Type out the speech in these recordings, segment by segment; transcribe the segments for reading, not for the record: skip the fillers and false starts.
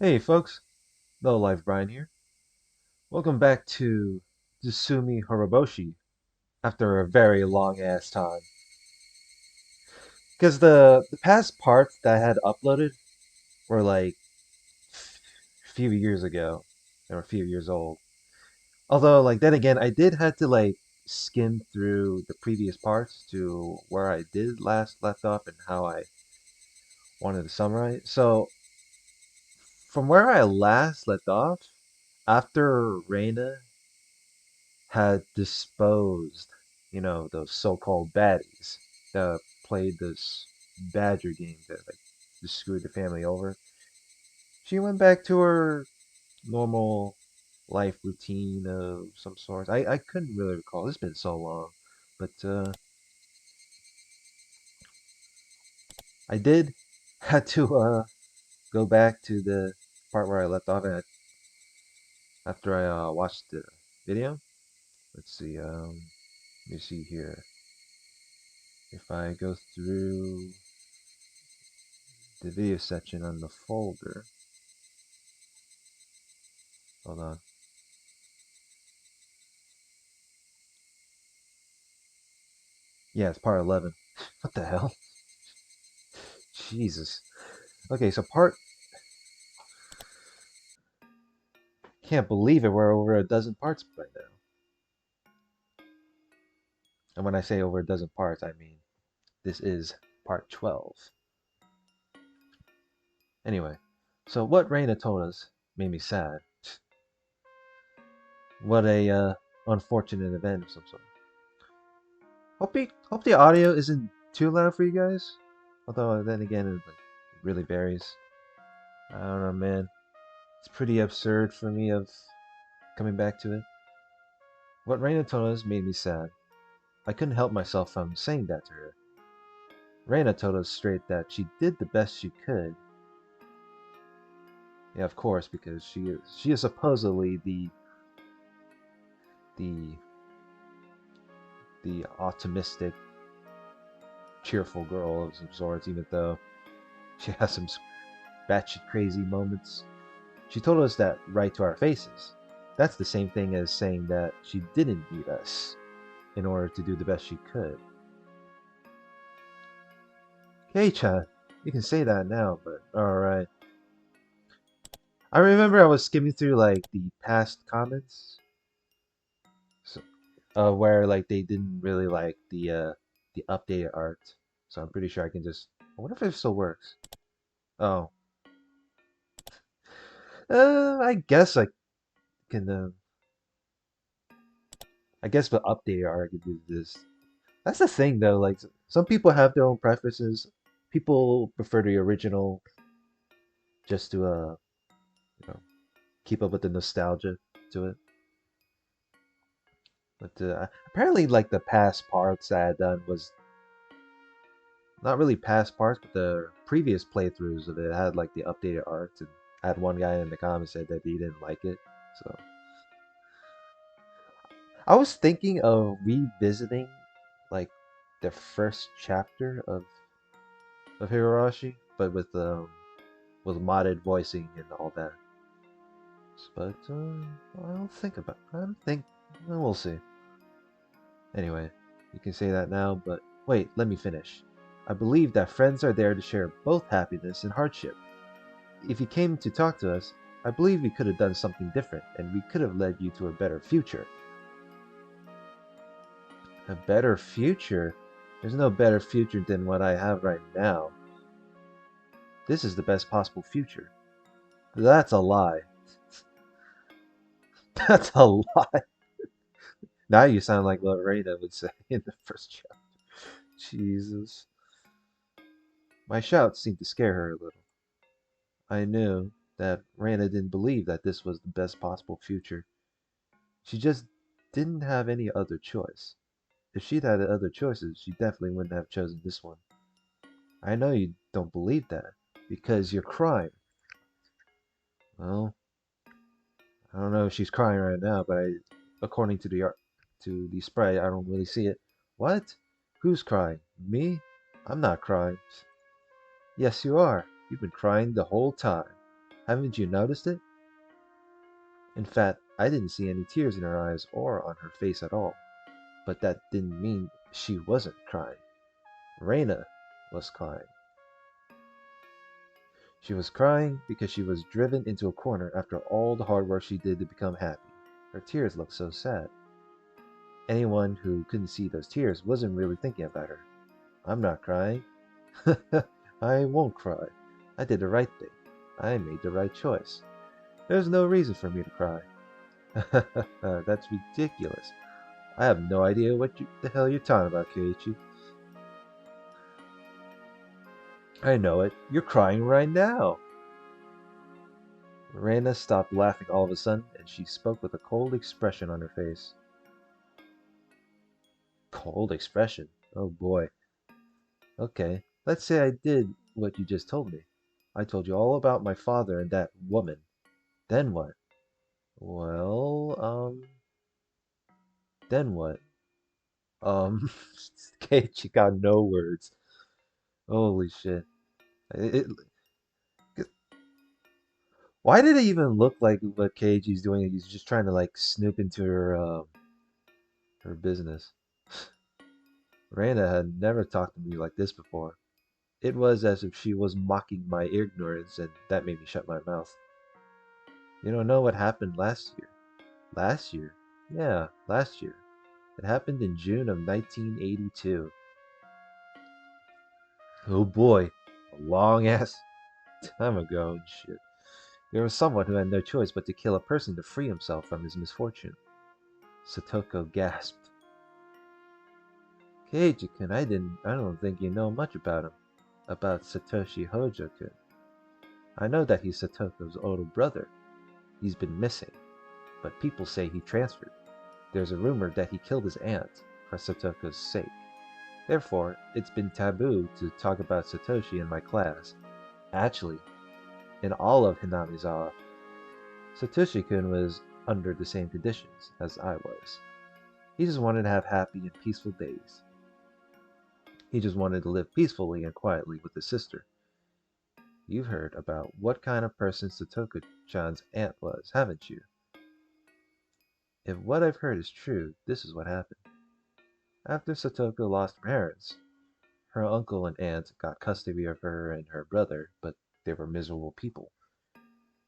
Hey folks, Low Life Brian here. Welcome back to Tsumihoroboshi after a very long ass time. Because the past parts that I had uploaded were like a few years ago. They were a few years old. Although like then again I did had to like skim through the previous parts to where I did last left off and how I wanted to summarize. So from where I last left off, after Reina had disposed, those so-called baddies that played this Badger game that like just screwed the family over. She went back to her normal life routine of some sort. I couldn't really recall. It's been so long, but I did had to go back to the part where I left off at after I watched the video. Let's see. Let me see here. If I go through the video section on the folder. Hold on. Yeah, it's part 11. What the hell? Jesus. Okay, so part. Can't believe it. We're over a dozen parts by now. And when I say over a dozen parts, I mean this is part 12. Anyway, so what Reina told us made me sad. What a unfortunate event of some sort. Hope the audio isn't too loud for you guys. Although then again, it really varies. I don't know, man. It's pretty absurd for me of coming back to it. What Reina told us made me sad. I couldn't help myself from saying that to her. Reina told us straight that she did the best she could. Yeah, of course, because she is supposedly the the optimistic, cheerful girl of some sorts, even though she has some batshit crazy moments. She told us that right to our faces. That's the same thing as saying that she didn't need us in order to do the best she could. Hey-chan, you can say that now, but alright. I remember I was skimming through like the past comments, so, where like they didn't really like the updated art. So I'm pretty sure I can just. I wonder if it still works. Oh, I guess I can. I guess the updated art I could do this. That's the thing though. Like some people have their own preferences. People prefer the original just to you know keep up with the nostalgia to it. But apparently, like the past parts I had done was not really past parts, but the previous playthroughs of it had like the updated art. And I had one guy in the comments said that he didn't like it. So I was thinking of revisiting like the first chapter of Higurashi, but with modded voicing and all that. But I'll think about. I don't think. Well, we'll see. Anyway, you can say that now, but wait, let me finish. I believe that friends are there to share both happiness and hardship. If you came to talk to us, I believe we could have done something different, and we could have led you to a better future. A better future? There's no better future than what I have right now. This is the best possible future. That's a lie. That's a lie. Now you sound like Lorena would say in the first chapter. Jesus. My shouts seemed to scare her a little. I knew that Rana didn't believe that this was the best possible future. She just didn't have any other choice. If she'd had other choices, she definitely wouldn't have chosen this one. I know you don't believe that, because you're crying. Well, I don't know if she's crying right now, but according to the art, to the sprite, I don't really see it. What? Who's crying? Me? I'm not crying. Yes, you are. You've been crying the whole time. Haven't you noticed it? In fact, I didn't see any tears in her eyes or on her face at all. But that didn't mean she wasn't crying. Reina was crying. She was crying because she was driven into a corner after all the hard work she did to become happy. Her tears looked so sad. Anyone who couldn't see those tears wasn't really thinking about her. I'm not crying. I won't cry. I did the right thing. I made the right choice. There's no reason for me to cry. That's ridiculous. I have no idea the hell you're talking about, Keiichi. I know it. You're crying right now. Reina stopped laughing all of a sudden, and she spoke with a cold expression on her face. Cold expression? Oh boy. Okay, let's say I did what you just told me. I told you all about my father and that woman. Then what? Well, then what? Um, Keiichi got no words. Holy shit. It, why did it even look like what Keiichi's doing? He's just trying to like snoop into her business. Reina had never talked to me like this before. It was as if she was mocking my ignorance, and that made me shut my mouth. You don't know what happened last year? Last year? Yeah, last year. It happened in June of 1982. Oh boy, a long ass time ago and shit. There was someone who had no choice but to kill a person to free himself from his misfortune. Satoko gasped. Keiichi-kun, I don't think you know much about him. About Satoshi Hojo-kun. I know that he's Satoko's older brother. He's been missing, but people say he transferred. There's a rumor that he killed his aunt for Satoko's sake. Therefore, it's been taboo to talk about Satoshi in my class. Actually, in all of Hinamizawa, Satoshi-kun was under the same conditions as I was. He just wanted to have happy and peaceful days. He just wanted to live peacefully and quietly with his sister. You've heard about what kind of person Satoko-chan's aunt was, haven't you? If what I've heard is true, this is what happened. After Satoko lost her parents, her uncle and aunt got custody of her and her brother, but they were miserable people.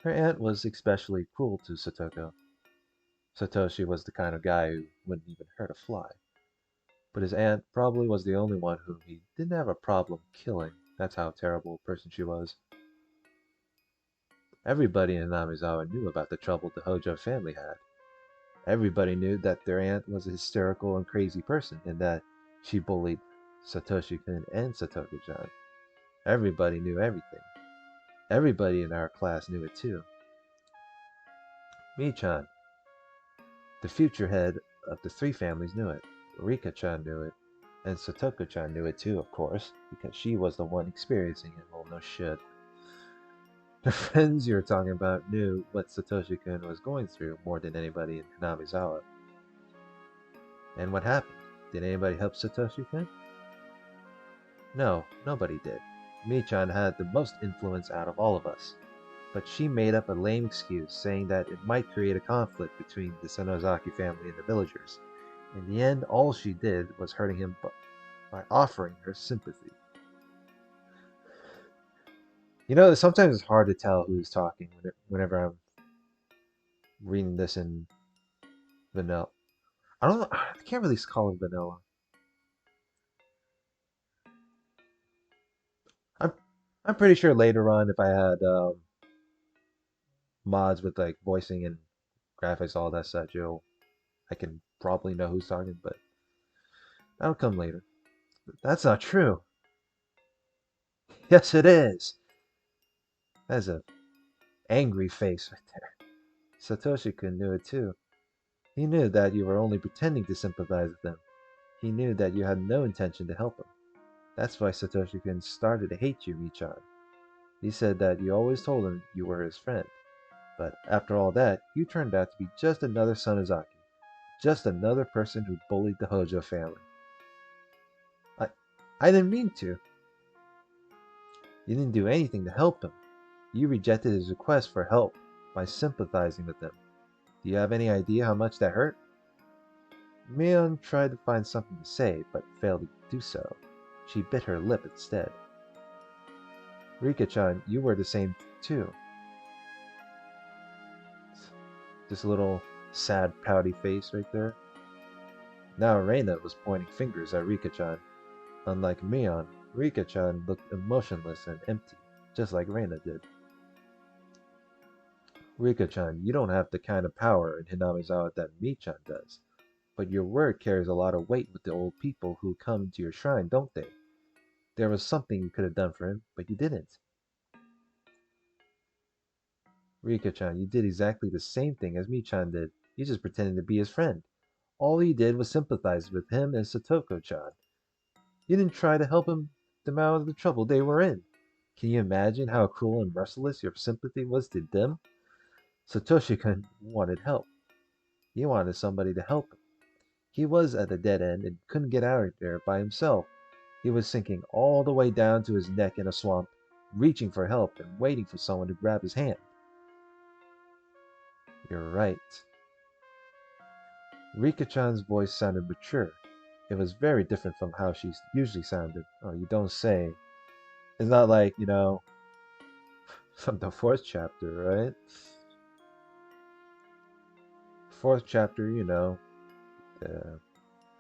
Her aunt was especially cruel to Satoko. Satoshi was the kind of guy who wouldn't even hurt a fly. But his aunt probably was the only one whom he didn't have a problem killing. That's how terrible a person she was. Everybody in Namizawa knew about the trouble the Hojo family had. Everybody knew that their aunt was a hysterical and crazy person and that she bullied Satoshi-kun and Satoko-chan. Everybody knew everything. Everybody in our class knew it too. Mi-chan, the future head of the three families, knew it. Rika-chan knew it. And Satoko-chan knew it too, of course, because she was the one experiencing it. Well, no shit. The friends you're talking about knew what Satoshi-kun was going through more than anybody in Hinamizawa. And what happened? Did anybody help Satoshi-kun? No, nobody did. Mi-chan had the most influence out of all of us. But she made up a lame excuse, saying that it might create a conflict between the Senozaki family and the villagers. In the end, all she did was hurting him by offering her sympathy. You know, sometimes it's hard to tell who's talking whenever I'm reading this in vanilla. I don't know. I can't really call it vanilla. I'm I'm pretty sure later on, if I had mods with like voicing and graphics, all that stuff, I can probably know who's talking, but that'll come later. That's not true. Yes, it is. That's a angry face right there. Satoshi-kun knew it too. He knew that you were only pretending to sympathize with him. He knew that you had no intention to help him. That's why Satoshi-kun started to hate you, Mi-chan. He said that you always told him you were his friend. But after all that, you turned out to be just another Sonozaki. Just another person who bullied the Hojo family. I, I didn't mean to. You didn't do anything to help him. You rejected his request for help by sympathizing with him. Do you have any idea how much that hurt? Mion tried to find something to say, but failed to do so. She bit her lip instead. Rika-chan, you were the same too. This little sad, pouty face right there. Now Reina was pointing fingers at Rika-chan. Unlike Mion, Rika-chan looked emotionless and empty, just like Reina did. Rika-chan, you don't have the kind of power in Hinamizawa that Mi-chan does, but your word carries a lot of weight with the old people who come to your shrine, don't they? There was something you could have done for him, but you didn't. Rika-chan, you did exactly the same thing as Mi-chan did. You just pretended to be his friend. All you did was sympathize with him and Satoko-chan. You didn't try to help them out of the trouble they were in. Can you imagine how cruel and merciless your sympathy was to them? Satoshi-kun wanted help. He wanted somebody to help him. He was at a dead end and couldn't get out of there by himself. He was sinking all the way down to his neck in a swamp, reaching for help and waiting for someone to grab his hand. You're right. Rika-chan's voice sounded mature. It was very different from how she usually sounded. Oh, you don't say. It's not like, from the fourth chapter, right? Fourth chapter,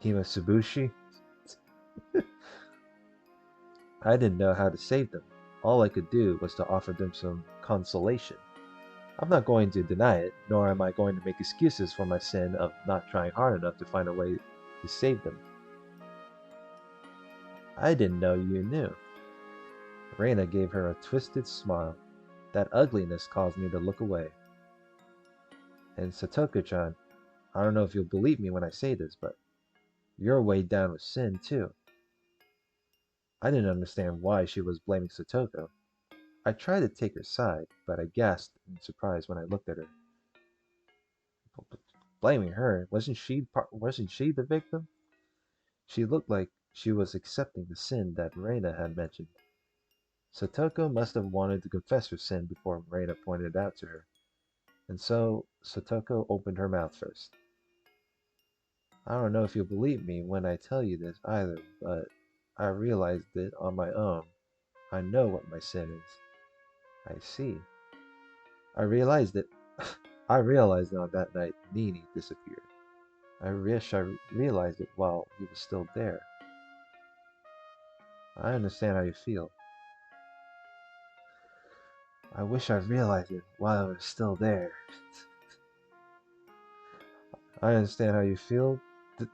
Himatsubushi. I didn't know how to save them. All I could do was to offer them some consolation. I'm not going to deny it, nor am I going to make excuses for my sin of not trying hard enough to find a way to save them. I didn't know you knew. Reina gave her a twisted smile. That ugliness caused me to look away. And Satoko-chan, I don't know if you'll believe me when I say this, but you're weighed down with sin, too. I didn't understand why she was blaming Satoko. I tried to take her side, but I gasped in surprise when I looked at her. Blaming her? Wasn't she the victim? She looked like she was accepting the sin that Reina had mentioned. Satoko must have wanted to confess her sin before Reina pointed it out to her. And so Satoko opened her mouth first. I don't know if you'll believe me when I tell you this either, but I realized it on my own. I know what my sin is. I see. I realized it. I realized it on that night Nini disappeared. I wish I realized it while he was still there. I understand how you feel. I wish I realized it while I was still there. I understand how you feel.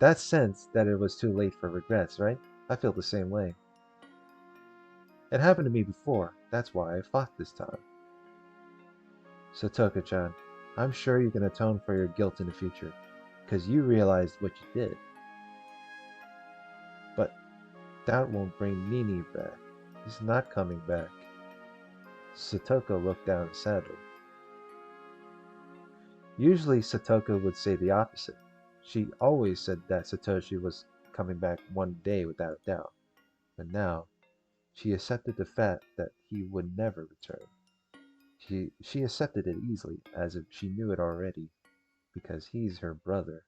That sense that it was too late for regrets, right? I feel the same way. It happened to me before. That's why I fought this time. Satoko-chan, I'm sure you can atone for your guilt in the future, because you realized what you did. But that won't bring Nini back. He's not coming back. Satoko looked down sadly. Usually Satoko would say the opposite. She always said that Satoshi was coming back one day without a doubt. But now, she accepted the fact that he would never return. She accepted it easily, as if she knew it already, because he's her brother.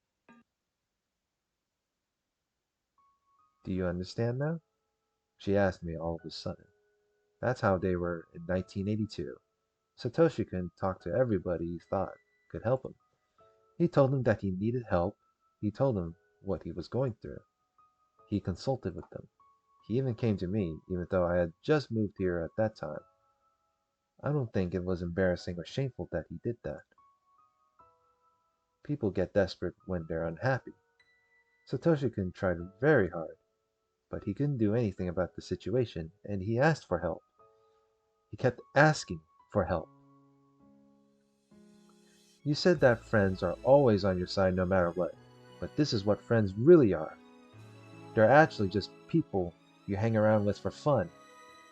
Do you understand now? She asked me all of a sudden. That's how they were in 1982. Satoshi-kun talked to everybody he thought could help him. He told them that he needed help. He told them what he was going through. He consulted with them. He even came to me, even though I had just moved here at that time. I don't think it was embarrassing or shameful that he did that. People get desperate when they're unhappy. Satoshi-kun tried very hard, but he couldn't do anything about the situation, and he asked for help. He kept asking for help. You said that friends are always on your side no matter what, but this is what friends really are. They're actually just people you hang around with for fun.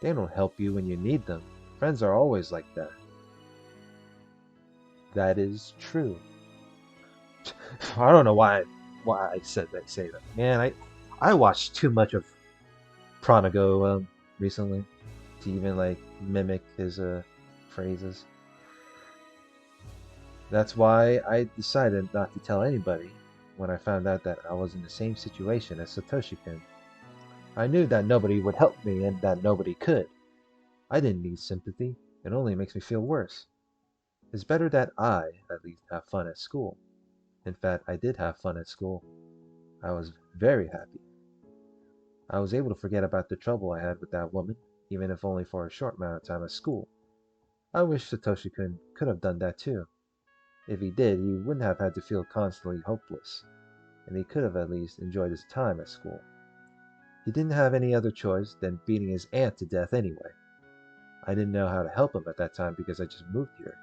They don't help you when you need them. Friends are always like that. That is true. I don't know why I say that. Man, I watched too much of Pranago recently to even like mimic his phrases. That's why I decided not to tell anybody when I found out that I was in the same situation as Satoshi-kun. I knew that nobody would help me and that nobody could. I didn't need sympathy. It only makes me feel worse. It's better that I, at least, have fun at school. In fact, I did have fun at school. I was very happy. I was able to forget about the trouble I had with that woman, even if only for a short amount of time at school. I wish Satoshi-kun could have done that too. If he did, he wouldn't have had to feel constantly hopeless, and he could have at least enjoyed his time at school. He didn't have any other choice than beating his aunt to death anyway. I didn't know how to help him at that time because I just moved here.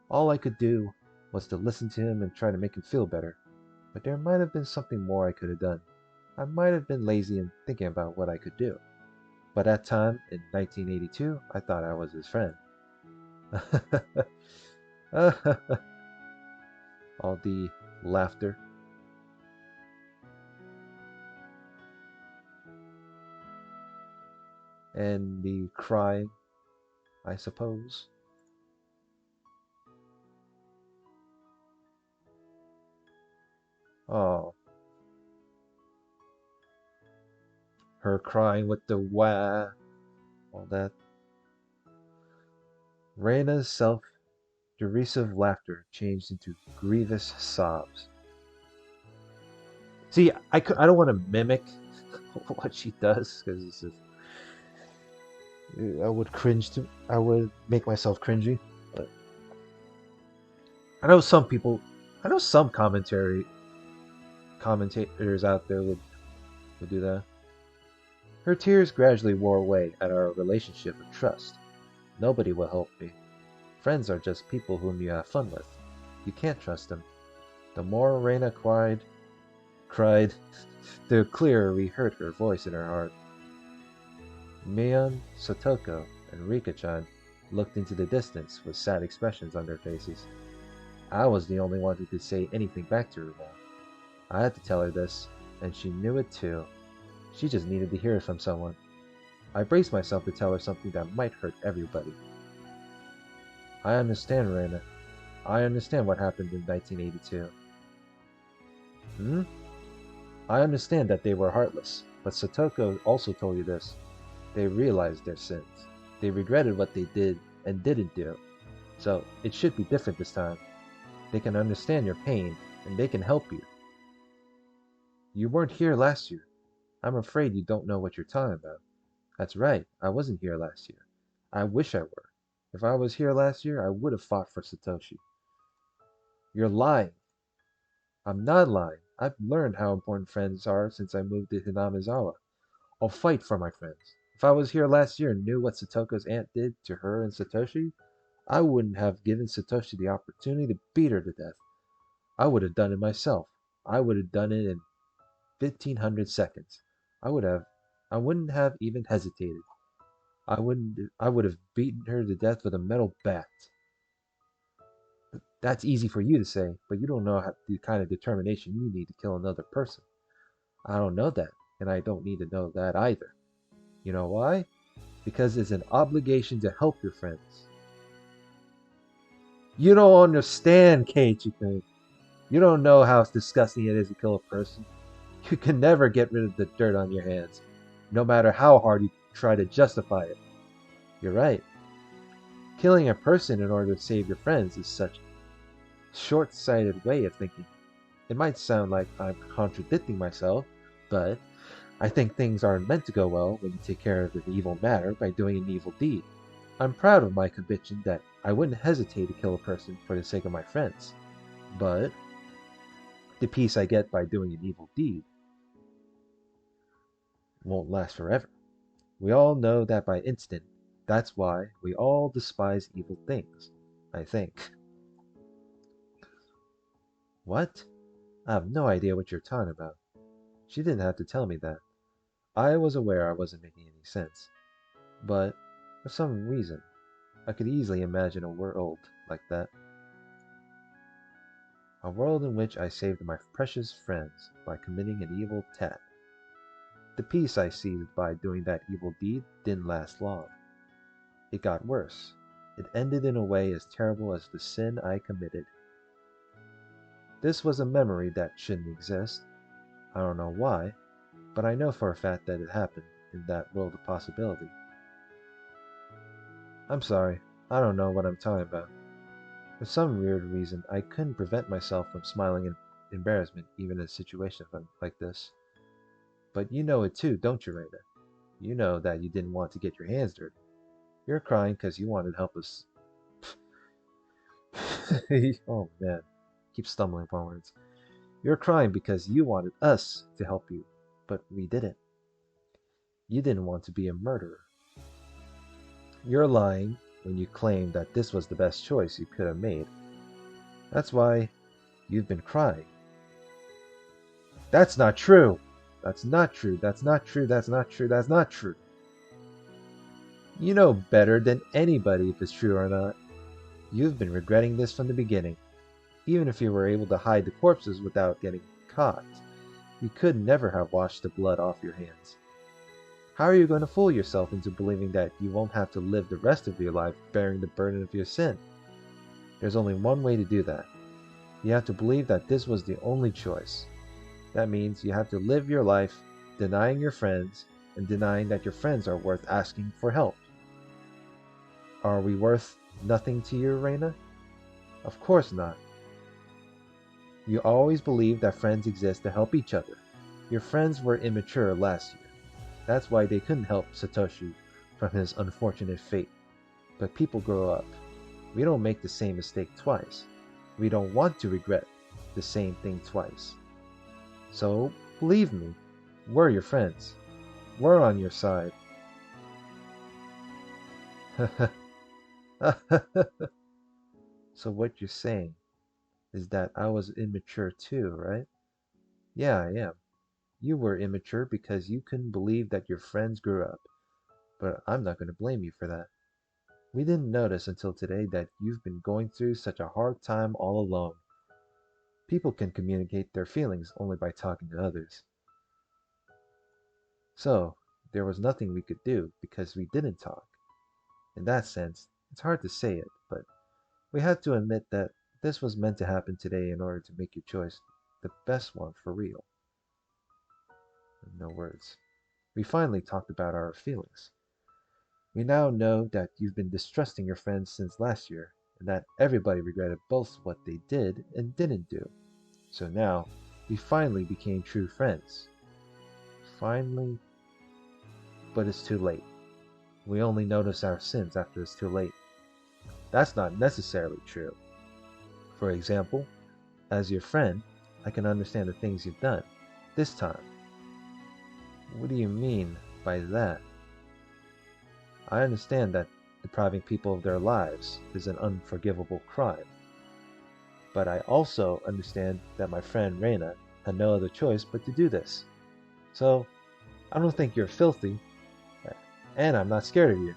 All I could do was to listen to him and try to make him feel better, but there might have been something more I could have done. I might have been lazy in thinking about what I could do. But at that time, in 1982, I thought I was his friend. All the laughter. And the crying, I suppose. Oh, her crying with the wah, all that. Reina's self-derisive laughter changed into grievous sobs. See, I don't want to mimic what she does because it's just, I would make myself cringy. But I know some people, I know some commentators out there would do that. Her tears gradually wore away at our relationship of trust. Nobody will help me. Friends are just people whom you have fun with. You can't trust them. The more Reina cried, the clearer we heard her voice in her heart. Mion, Satoko, and Rika-chan looked into the distance with sad expressions on their faces. I was the only one who could say anything back to her now. I had to tell her this, and she knew it too. She just needed to hear it from someone. I braced myself to tell her something that might hurt everybody. I understand, Reina. I understand what happened in 1982. Hmm? I understand that they were heartless, but Satoko also told you this. They realized their sins. They regretted what they did and didn't do. So it should be different this time. They can understand your pain, and they can help you. You weren't here last year. I'm afraid you don't know what you're talking about. That's right, I wasn't here last year. I wish I were. If I was here last year, I would have fought for Satoshi. You're lying. I'm not lying. I've learned how important friends are since I moved to Hinamizawa. I'll fight for my friends. If I was here last year and knew what Satoko's aunt did to her and Satoshi, I wouldn't have given Satoshi the opportunity to beat her to death. I would have done it myself. I would have done it in 1500 seconds. I would have I wouldn't have even hesitated. I would have beaten her to death with a metal bat. That's easy for you to say, but you don't know the kind of determination you need to kill another person. I don't know that, and I don't need to know that either. You know why? Because it's an obligation to help your friends. You don't understand, Keiichi-kun. You don't know how disgusting it is to kill a person. You can never get rid of the dirt on your hands, no matter how hard you try to justify it. You're right. Killing a person in order to save your friends is such a short-sighted way of thinking. It might sound like I'm contradicting myself, but I think things aren't meant to go well when you take care of an evil matter by doing an evil deed. I'm proud of my conviction that I wouldn't hesitate to kill a person for the sake of my friends. But the peace I get by doing an evil deed won't last forever. We all know that by instinct. That's why we all despise evil things, I think. What? I have no idea what you're talking about. She didn't have to tell me that. I was aware I wasn't making any sense. But, for some reason, I could easily imagine a world like that. A world in which I saved my precious friends by committing an evil tat. The peace I seized by doing that evil deed didn't last long. It got worse. It ended in a way as terrible as the sin I committed. This was a memory that shouldn't exist. I don't know why, but I know for a fact that it happened in that world of possibility. I'm sorry, I don't know what I'm talking about. For some weird reason, I couldn't prevent myself from smiling in embarrassment even in a situation like this. But you know it too, don't you, Raina? You know that you didn't want to get your hands dirty. You're crying because you wanted to help us. Oh man, keep stumbling upon words. You're crying because you wanted us to help you, but we didn't. You didn't want to be a murderer. You're lying when you claim that this was the best choice you could have made. That's why you've been crying. That's not true. That's not true. That's not true. That's not true. That's not true. You know better than anybody if it's true or not. You've been regretting this from the beginning. Even if you were able to hide the corpses without getting caught, you could never have washed the blood off your hands. How are you going to fool yourself into believing that you won't have to live the rest of your life bearing the burden of your sin? There's only one way to do that. You have to believe that this was the only choice. That means you have to live your life denying your friends and denying that your friends are worth asking for help. Are we worth nothing to you, Reina? Of course not. You always believed that friends exist to help each other. Your friends were immature last year. That's why they couldn't help Satoshi from his unfortunate fate. But people grow up. We don't make the same mistake twice. We don't want to regret the same thing twice. So, believe me, we're your friends. We're on your side. So what you're saying is that I was immature too, right? Yeah, I am. You were immature because you couldn't believe that your friends grew up, but I'm not going to blame you for that. We didn't notice until today that you've been going through such a hard time all alone. People can communicate their feelings only by talking to others. So, there was nothing we could do because we didn't talk. In that sense, it's hard to say it, but we had to admit that this was meant to happen today in order to make your choice the best one for real. No words. We finally talked about our feelings. We now know that you've been distrusting your friends since last year, and that everybody regretted both what they did and didn't do. So now, we finally became true friends. Finally, but it's too late. We only notice our sins after it's too late. That's not necessarily true. For example, as your friend, I can understand the things you've done. This time. What do you mean by that? I understand that depriving people of their lives is an unforgivable crime. But I also understand that my friend Reina had no other choice but to do this. So, I don't think you're filthy, and I'm not scared of you.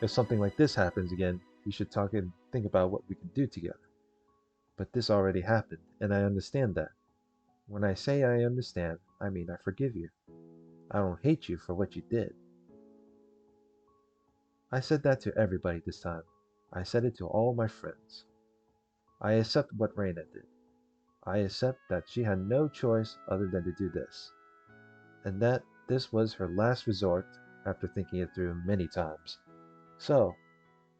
If something like this happens again, we should talk and think about what we can do together. But this already happened, and I understand that. When I say I understand, I mean I forgive you. I don't hate you for what you did. I said that to everybody this time. I said it to all my friends. I accept what Reina did. I accept that she had no choice other than to do this, and that this was her last resort after thinking it through many times. So,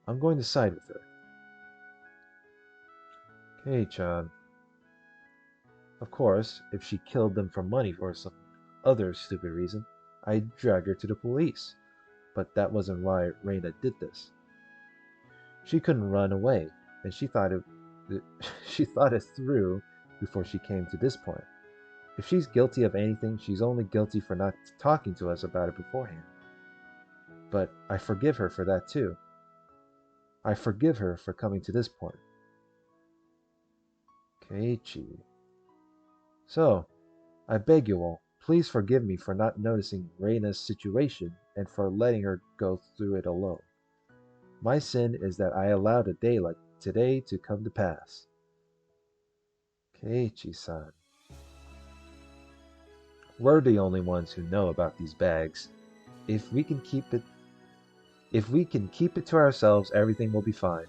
I'm going to side with her. Kei-chan. Of course, if she killed them for money or some other stupid reason, I'd drag her to the police. But that wasn't why Reina did this. She couldn't run away, and she thought it through before she came to this point. If she's guilty of anything, she's only guilty for not talking to us about it beforehand. But I forgive her for that too. I forgive her for coming to this point. Keiichi. So, I beg you all, please forgive me for not noticing Reina's situation and for letting her go through it alone. My sin is that I allowed a day like today to come to pass. Keiichi-san. We're the only ones who know about these bags. If we can keep it If we can keep it to ourselves, everything will be fine.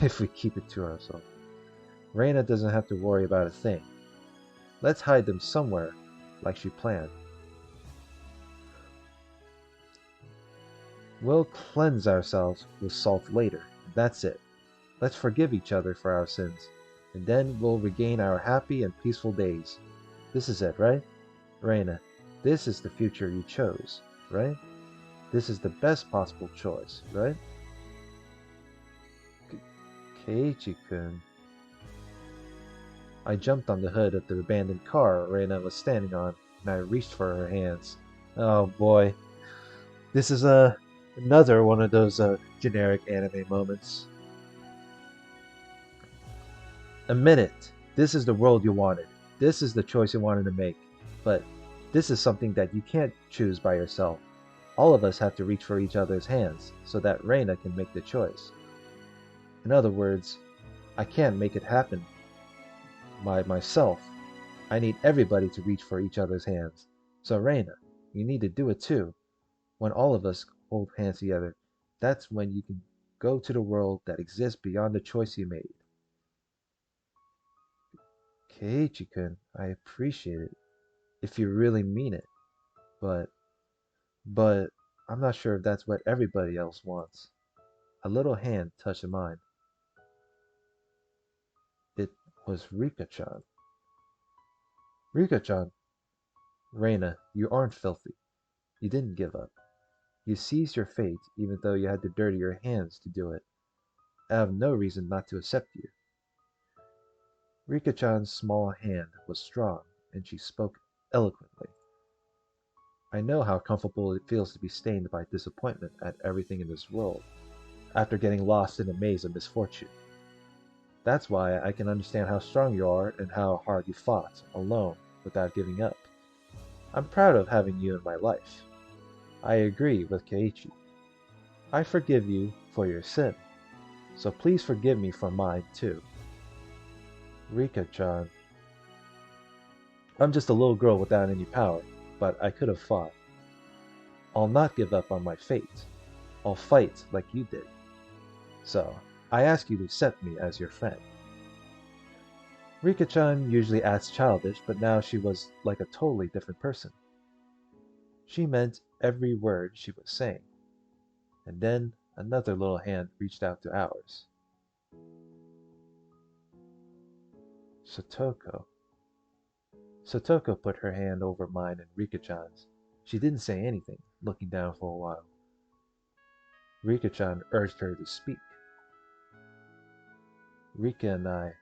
If we keep it to ourselves. Reina doesn't have to worry about a thing. Let's hide them somewhere, like she planned. We'll cleanse ourselves with salt later. That's it. Let's forgive each other for our sins, and then we'll regain our happy and peaceful days. This is it, right? Reina, this is the future you chose, right? This is the best possible choice, right? Keiichi-kun. I jumped on the hood of the abandoned car Reina was standing on, and I reached for her hands. Oh boy. This is another one of those generic anime moments. Admit it. This is the world you wanted. This is the choice you wanted to make. But this is something that you can't choose by yourself. All of us have to reach for each other's hands so that Reina can make the choice. In other words, I can't make it happen by myself. I need everybody to reach for each other's hands. So Reina, you need to do it too. When all of us hold hands together, that's when you can go to the world that exists beyond the choice you made. Keiichi-kun, I appreciate it, if you really mean it, but, but, I'm not sure if that's what everybody else wants. A little hand touched mine. It was Rika-chan. Rika-chan, Reina, you aren't filthy. You didn't give up. You seized your fate even though you had to dirty your hands to do it. I have no reason not to accept you. Rika-chan's small hand was strong, and she spoke eloquently. I know how comfortable it feels to be stained by disappointment at everything in this world, after getting lost in a maze of misfortune. That's why I can understand how strong you are and how hard you fought, alone, without giving up. I'm proud of having you in my life. I agree with Keiichi. I forgive you for your sin, so please forgive me for mine too. Rika-chan, I'm just a little girl without any power, but I could have fought. I'll not give up on my fate. I'll fight like you did. So, I ask you to accept me as your friend. Rika-chan usually acts childish, but now she was like a totally different person. She meant every word she was saying. And then another little hand reached out to ours. Satoko. Satoko put her hand over mine and Rika-chan's. She didn't say anything, looking down for a while. Rika-chan urged her to speak. Rika and I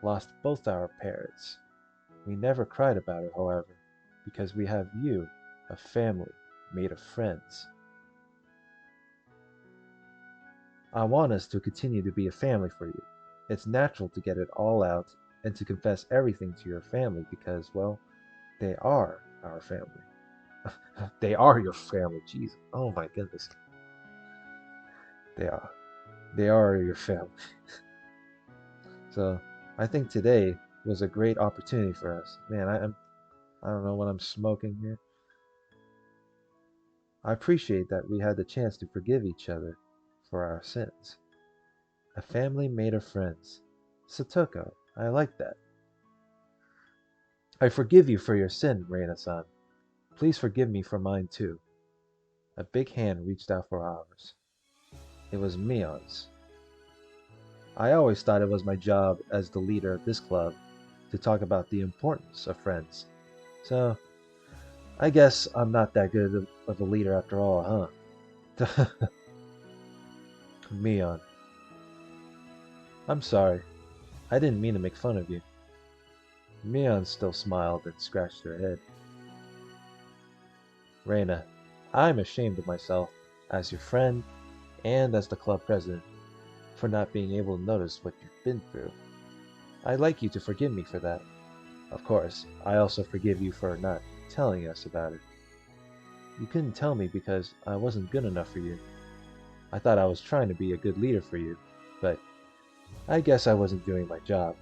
lost both our parents. We never cried about it, however, because we have you, a family made of friends. I want us to continue to be a family for you. It's natural to get it all out and to confess everything to your family because, well, they are our family. They are your family, jeez. Oh my goodness. They are. They are your family. So, I think today was a great opportunity for us. Man, I don't know what I'm smoking here. I appreciate that we had the chance to forgive each other for our sins. A family made of friends. Satoko, I like that. I forgive you for your sin, Reina-san. Please forgive me for mine too. A big hand reached out for ours. It was Mion's. I always thought it was my job as the leader of this club to talk about the importance of friends. So, I guess I'm not that good of a leader after all, huh? Mion. I'm sorry. I didn't mean to make fun of you. Mion still smiled and scratched her head. Reina, I'm ashamed of myself, as your friend and as the club president, for not being able to notice what you've been through. I'd like you to forgive me for that. Of course, I also forgive you for not telling us about it. You couldn't tell me because I wasn't good enough for you. I thought I was trying to be a good leader for you, but I guess I wasn't doing my job.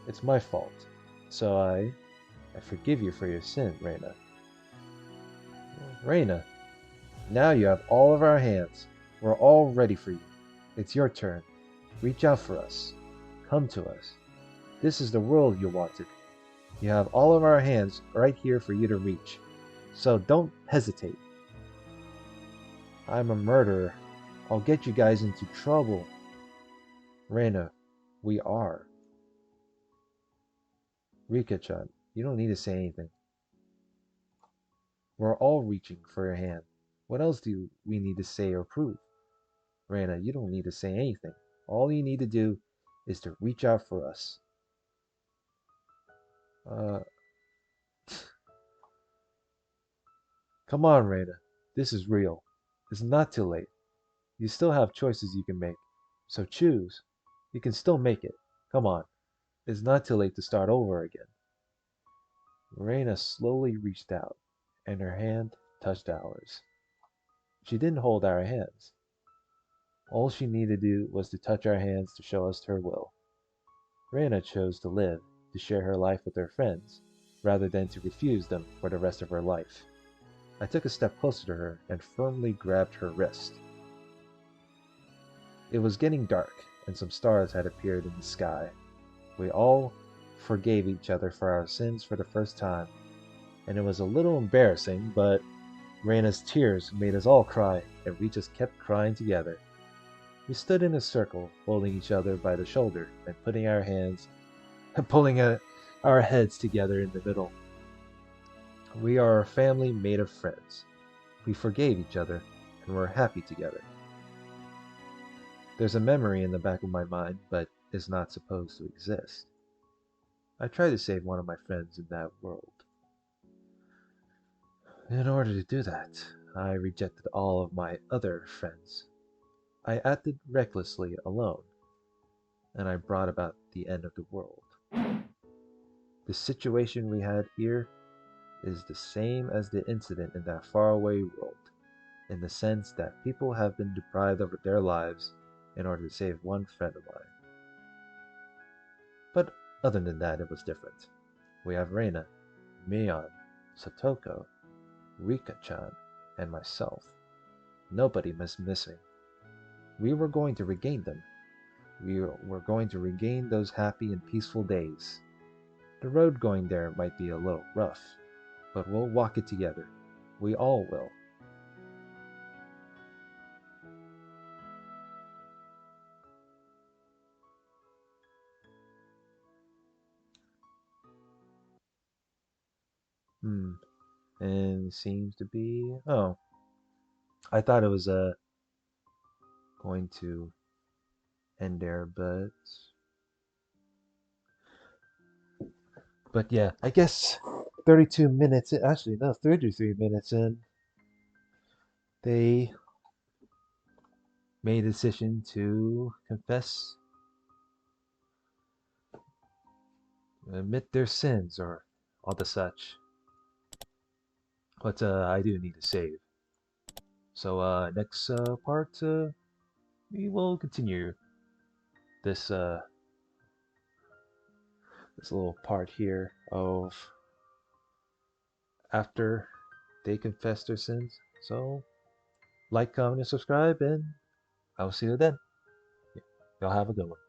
It's my fault. So I forgive you for your sin, Reina. Reina, Now you have all of our hands. We're all ready for you. It's your turn. Reach out for us. Come to us. This is the world you wanted. You have all of our hands right here for you to reach. So don't hesitate. I'm a murderer. I'll get you guys into trouble. Reina, we are. Rika-chan, you don't need to say anything. We're all reaching for your hand. What else do we need to say or prove? Reina, you don't need to say anything. All you need to do is to reach out for us. Uh, Come on, Reina. This is real. It's not too late. You still have choices you can make. So choose. You can still make it. Come on. It's not too late to start over again. Reina slowly reached out, and her hand touched ours. She didn't hold our hands. All she needed to do was to touch our hands to show us her will. Reina chose to live, to share her life with her friends, rather than to refuse them for the rest of her life. I took a step closer to her and firmly grabbed her wrist. It was getting dark, and some stars had appeared in the sky. We all forgave each other for our sins for the first time, and it was a little embarrassing, but Reina's tears made us all cry, and we just kept crying together. We stood in a circle, holding each other by the shoulder and pulling our heads together in the middle. We are a family made of friends. We forgave each other, and we're happy together. There's a memory in the back of my mind, but is not supposed to exist. I tried to save one of my friends in that world. In order to do that, I rejected all of my other friends. I acted recklessly alone, and I brought about the end of the world. The situation we had here is the same as the incident in that faraway world, in the sense that people have been deprived of their lives in order to save one friend of mine. But other than that, it was different. We have Reina, Mion, Satoko, Rika-chan, and myself. Nobody was missing. We were going to regain them. We were going to regain those happy and peaceful days. The road going there might be a little rough, but we'll walk it together. We all will. Hmm. And seems to be. Oh, I thought it was going to end there, but yeah, I guess 32 minutes. Actually, no, 33 minutes in. They made a decision to confess, admit their sins, or all the such. But I do need to save. So next part, we will continue this this little part here of after they confess their sins. So like, comment, and subscribe, and I'll see you then. Y'all have a good one.